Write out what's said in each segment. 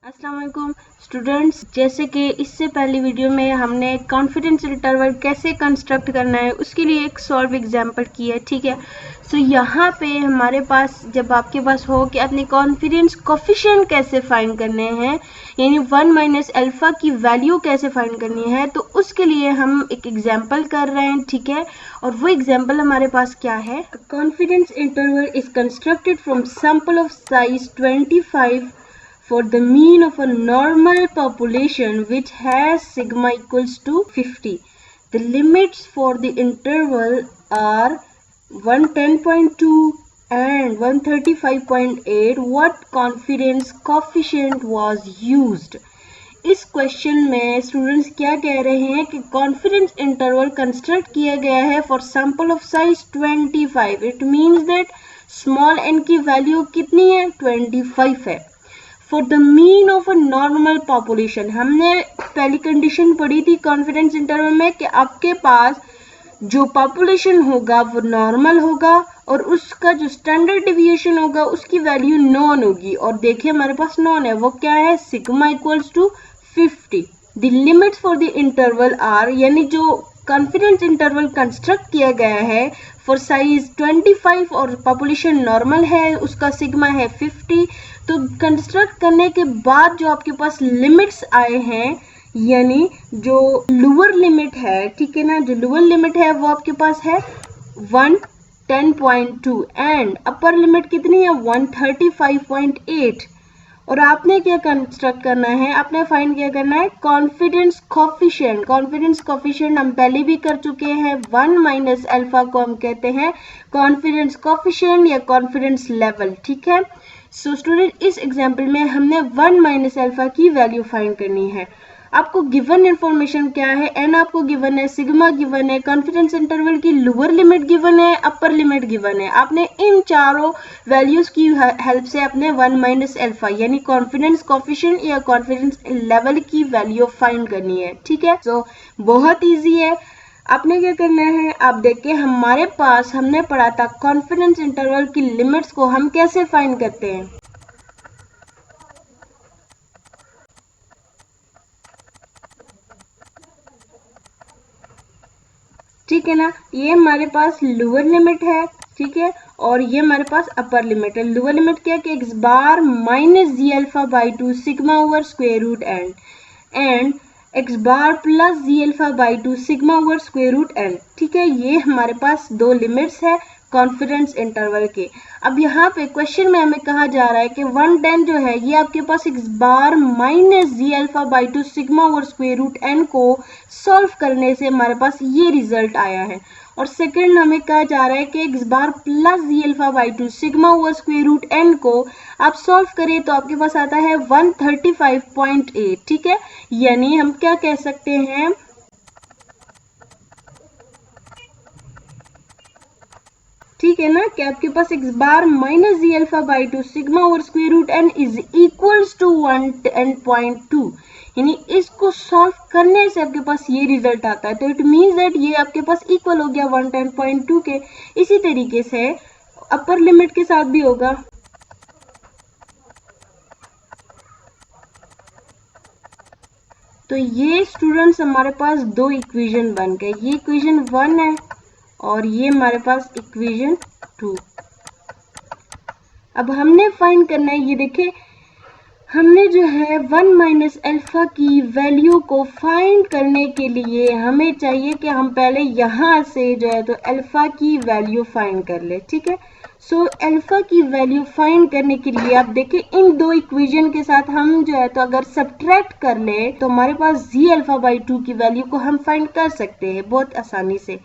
अस्सलाम वालेकुम स्टूडेंट्स। जैसे कि इससे पहली वीडियो में हमने कॉन्फिडेंस इंटरवल कैसे कंस्ट्रक्ट करना है उसके लिए एक सॉल्व एग्जांपल किया है, ठीक है। सो यहाँ पे हमारे पास जब आपके पास हो कि अपने कॉन्फिडेंस कोफिशिएंट कैसे फाइंड करने हैं, यानी 1 माइनस अल्फा की वैल्यू कैसे फाइंड करनी है, तो उसके लिए हम एक एग्जाम्पल कर रहे हैं, ठीक है। और वो एग्जाम्पल हमारे पास क्या है, confidence interval is constructed from sample of size 25 for the mean of a normal population which has sigma equals to 50. The limits for the interval are 110.2 and 135.8. What confidence coefficient was used? इस question में students क्या कह रहे हैं कि confidence interval construct किया गया है for sample of size 25. It means that small n की वैल्यू कितनी है, 25 है। For the mean of a normal population, हमने पहली कंडीशन पढ़ी थी कॉन्फिडेंस इंटरवल में कि आपके पास जो पॉपुलेशन होगा वो नॉर्मल होगा और उसका जो स्टैंडर्ड डिविएशन होगा उसकी वैल्यू नॉन होगी। और देखिए हमारे पास नॉन है, वो क्या है, sigma equals to 50। The limits for the interval are, यानी जो कॉन्फिडेंस इंटरवल कंस्ट्रक्ट किया गया है फॉर साइज 25 और पॉपुलेशन नॉर्मल है, उसका सिग्मा है 50। तो कंस्ट्रक्ट करने के बाद जो आपके पास लिमिट्स आए हैं, यानी जो लोअर लिमिट है, ठीक है ना, जो लोअर लिमिट है वो आपके पास है 110.2 एंड अपर लिमिट कितनी है 135.8। और आपने क्या कंस्ट्रक्ट करना है, आपने फाइंड क्या करना है, कॉन्फिडेंस कोफिशिएंट। कॉन्फिडेंस कोफिशिएंट हम पहले भी कर चुके हैं, 1 माइनस अल्फा को हम कहते हैं कॉन्फिडेंस कोफिशिएंट या कॉन्फिडेंस लेवल, ठीक है। सो स्टूडेंट, इस एग्जाम्पल में हमने 1 माइनस अल्फा की वैल्यू फाइंड करनी है। आपको गिवन इंफॉर्मेशन क्या है, एन आपको गिवन है, सिग्मा गिवन है, कॉन्फिडेंस इंटरवल की लोअर लिमिट गिवन है, अपर लिमिट गिवन है। आपने इन चारों वैल्यूज की हेल्प से अपने 1 माइनस अल्फा यानी कॉन्फिडेंस कोफिशिएंट या कॉन्फिडेंस लेवल की वैल्यू फाइंड करनी है, ठीक है। सो बहुत ईजी है। आपने क्या करना है, आप देखिए हमारे पास हमने पढ़ा था कॉन्फिडेंस इंटरवल की लिमिट्स को हम कैसे फाइंड करते हैं। ठीक है ना, ये हमारे पास लोअर लिमिट है, ठीक है, और ये हमारे पास अपर लिमिट है। लोअर लिमिट क्या है कि x bar minus z alpha by 2 sigma over square root and x bar plus z alpha by 2 sigma over square root n, ठीक है। ये हमारे पास दो लिमिट्स है कॉन्फिडेंस इंटरवल के। अब यहाँ पे क्वेश्चन में हमें कहा जा रहा है कि 110 जो है ये आपके पास x bar minus z alpha by 2 sigma over square root n को सॉल्व करने से हमारे पास ये रिजल्ट आया है। और सेकंड हमें कहा जा रहा है कि x bar plus z alpha by 2 sigma over square root n को आप सॉल्व करें तो आपके पास आता है 135.8, ठीक है। यानी हम क्या कह सकते हैं, ठीक है ना, कि आपके पास x bar minus z alpha by 2 sigma over square root n is equals to 110.2, यानी इसको सॉल्व करने से आपके पास ये रिजल्ट आता है। तो इट मीन्स दैट ये आपके पास इक्वल हो गया 110.2 के। इसी तरीके से अपर लिमिट के साथ भी होगा। तो ये स्टूडेंट्स हमारे पास दो इक्वेशन बन गए, ये इक्वेशन 1 है और ये हमारे पास इक्वेशन 2। अब हमने फाइंड करना है, ये देखें हमने जो है 1 माइनस अल्फा की वैल्यू को फाइंड करने के लिए हमें चाहिए कि हम पहले यहाँ से जो है तो अल्फा की वैल्यू फाइंड कर ले, ठीक है। सो अल्फा की वैल्यू फाइंड करने के लिए आप देखिए इन दो इक्वेशन के साथ हम जो है तो अगर सब्ट्रैक्ट कर ले तो हमारे पास जी अल्फा बाई 2 की वैल्यू को हम फाइंड कर सकते हैं बहुत आसानी से।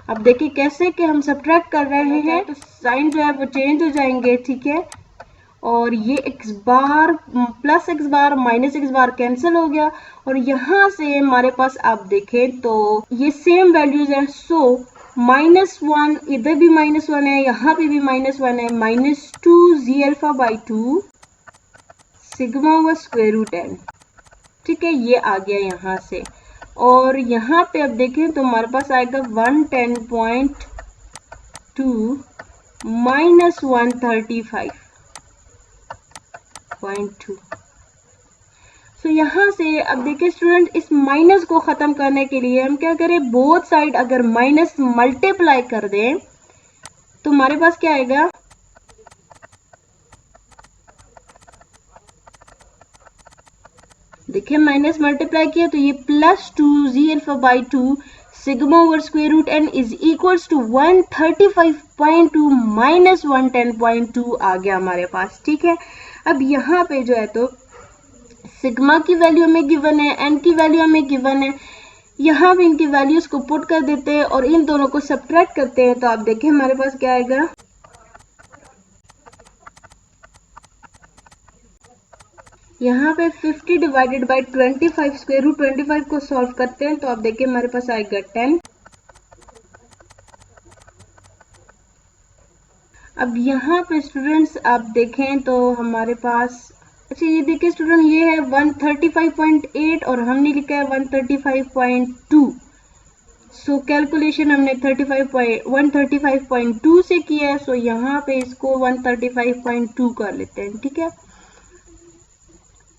अब देखिए कैसे कि हम सब्ट्रैक्ट कर रहे हैं तो साइन जो है वो चेंज हो जाएंगे, ठीक है। और ये x bar plus x bar minus x बार कैंसिल हो गया और यहाँ से हमारे पास आप देखें तो ये सेम वैल्यूज है। सो -1 इधर भी -1 है, यहाँ पे भी -1 है, -2 z alpha by 2 sigma over square root n, ठीक है, ये आ गया यहाँ से। और यहाँ पे अब देखें तो हमारे पास आएगा 110.2 माइनस 135.2, सो यहाँ से अब देखिए स्टूडेंट, इस माइनस को खत्म करने के लिए हम क्या करें, बोथ साइड अगर माइनस मल्टीप्लाई कर दें तो हमारे पास क्या आएगा, देखिए माइनस मल्टीप्लाई किया तो ये plus 2 z alpha by 2 sigma over square root n is equals to 135.2 minus 110.2 आ गया हमारे पास। ठीक है, अब यहाँ पे जो है तो सिग्मा की वैल्यू हमें गिवन है, n की वैल्यू हमें गिवन है, यहाँ भी इनकी वैल्यूज को पुट कर देते हैं और इन दोनों को सब्ट्रैक्ट करते हैं तो आप देखिए हमारे पास क्या आएगा, यहाँ पे 50 डिवाइडेड बाई 25 स्क्वायर रूट 25 को सॉल्व करते हैं तो आप देखिए हमारे पास आएगा 10। अब यहाँ पे स्टूडेंट्स आप देखें तो हमारे पास, अच्छा ये देखिए स्टूडेंट, ये है 135.8 और हमने लिखा है 135.2। सो कैलकुलेशन हमने 135.2 से किया है, सो यहाँ पे इसको 135.2 कर लेते हैं। ठीक है,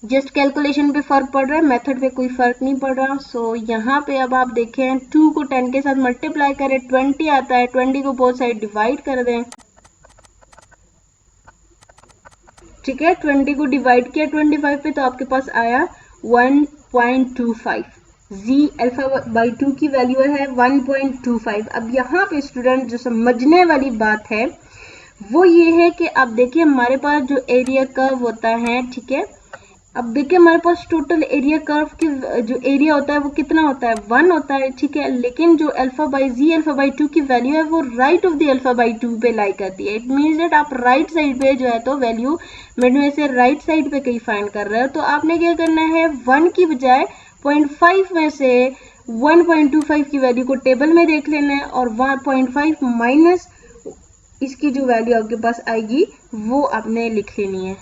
जस्ट कैलकुलेशन पे फर्क पड़ रहा है, मेथड पे कोई फर्क नहीं पड़ रहा। सो यहाँ पे अब आप देखें 2 को 10 के साथ मल्टीप्लाई करें, 20 आता है, 20 को बोथ साइड डिवाइड कर दें। ठीक है, 20 को डिवाइड किया 25 पे तो आपके पास आया 1.25। जी अल्फा बाई 2 की वैल्यू है 1.25। अब यहाँ पे स्टूडेंट जो समझने वाली बात है वो ये है कि आप देखिए हमारे पास जो एरिया कर्व होता है, ठीक है, अब देखिए हमारे पास टोटल एरिया कर्व की जो एरिया होता है वो कितना होता है, 1 होता है। ठीक है, लेकिन जो alpha by z alpha by 2 की वैल्यू है वो right of the alpha by 2 पे लाई करती है। इट मीन्स दैट आप राइट साइड पे जो है तो वैल्यू मिड में से राइट साइड पे कहीं फाइंड कर रहे हो तो आपने क्या करना है, 1 की बजाय 0.5 में से 1.25 की वैल्यू को टेबल में देख लेना है और 1.5 माइनस इसकी जो वैल्यू आपके पास आएगी वो आपने लिख लेनी है।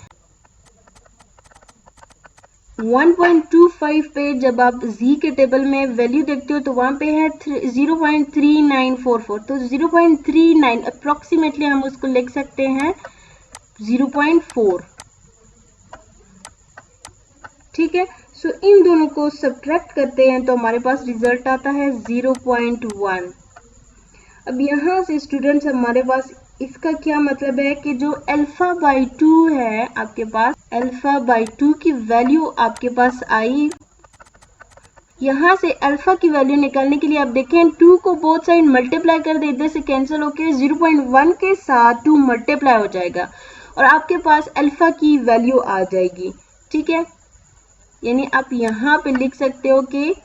1.25 पे जब आप z के टेबल में वैल्यू देखते हो तो वहां पे है 0.3944, तो 0.39 अप्रोक्सीमेटली हम उसको लिख सकते हैं 0.4। ठीक है, सो इन दोनों को सब्ट्रैक्ट करते हैं तो हमारे पास रिजल्ट आता है 0.1। अब यहाँ से स्टूडेंट्स हमारे पास इसका क्या मतलब है कि जो अल्फा बाई 2 है आपके पास, अल्फा बाई 2 की वैल्यू आपके पास आई। यहाँ से अल्फा की वैल्यू निकालने के लिए आप देखें 2 को बोथ साइड मल्टीप्लाई कर दे, इधर से कैंसिल होके 0.1 के साथ 2 मल्टीप्लाई हो जाएगा और आपके पास अल्फा की वैल्यू आ जाएगी। ठीक है, यानी आप यहाँ पे लिख सकते हो कि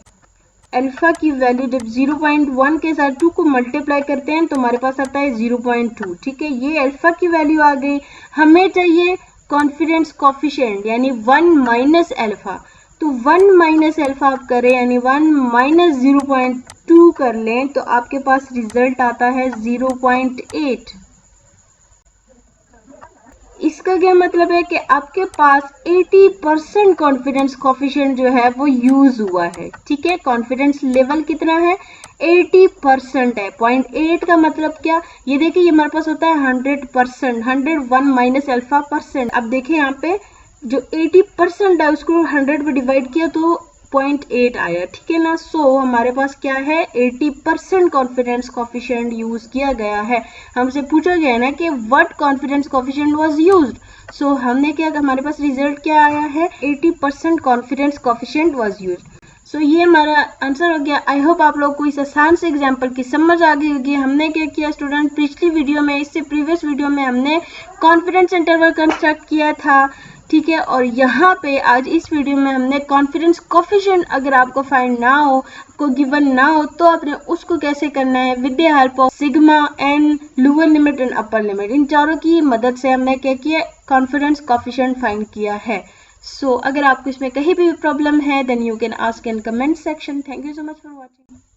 अल्फा की वैल्यू जब 0.1 के साथ 2 को मल्टीप्लाई करते हैं तो हमारे पास आता है 0.2। ठीक है, ये अल्फा की वैल्यू आ गई। हमें चाहिए कॉन्फिडेंस कोफिशिएंट यानी 1 माइनस अल्फा, तो 1 माइनस अल्फा आप करें यानी 1 माइनस 0.2 कर लें तो आपके पास रिजल्ट आता है 0.8। इसका क्या मतलब है कि आपके पास 80% कॉन्फिडेंस कोफिशिएंट जो है वो यूज हुआ है। ठीक है, कॉन्फिडेंस लेवल कितना है, 80% है। 0.8 का मतलब क्या, ये देखिए ये हमारे पास होता है 100%, 101 माइनस अल्फा परसेंट। अब देखिए यहाँ पे जो 80% है उसको 100 पे डिवाइड किया तो 0.8 आया। ठीक है ना, सो हमारे पास क्या है, 80% कॉन्फिडेंस कोफिशिएंट यूज किया गया है। हमसे पूछा गया है ना कि what confidence coefficient was used, so हमने क्या, हमारे पास रिजल्ट क्या आया है, 80% confidence coefficient was used. So ये हमारा आंसर हो गया। आई होप आप लोग को इस आसान से एग्जाम्पल की समझ आ गई होगी। हमने क्या किया स्टूडेंट, पिछली वीडियो में, इससे प्रीवियस वीडियो में हमने कॉन्फिडेंस इंटरवल कंस्ट्रक्ट किया था। ठीक है, और यहाँ पे आज इस वीडियो में हमने कॉन्फिडेंस कोफिशिएंट अगर आपको फाइंड ना हो, आपको गिवन ना हो तो आपने उसको कैसे करना है, with the help of sigma, n, lower limit and upper limit, इन चारों की मदद से हमने क्या किया, कॉन्फिडेंस कोफिशिएंट फाइंड किया है। सो अगर आपको इसमें कहीं भी प्रॉब्लम है then you can ask in comment section. Thank you so much for watching.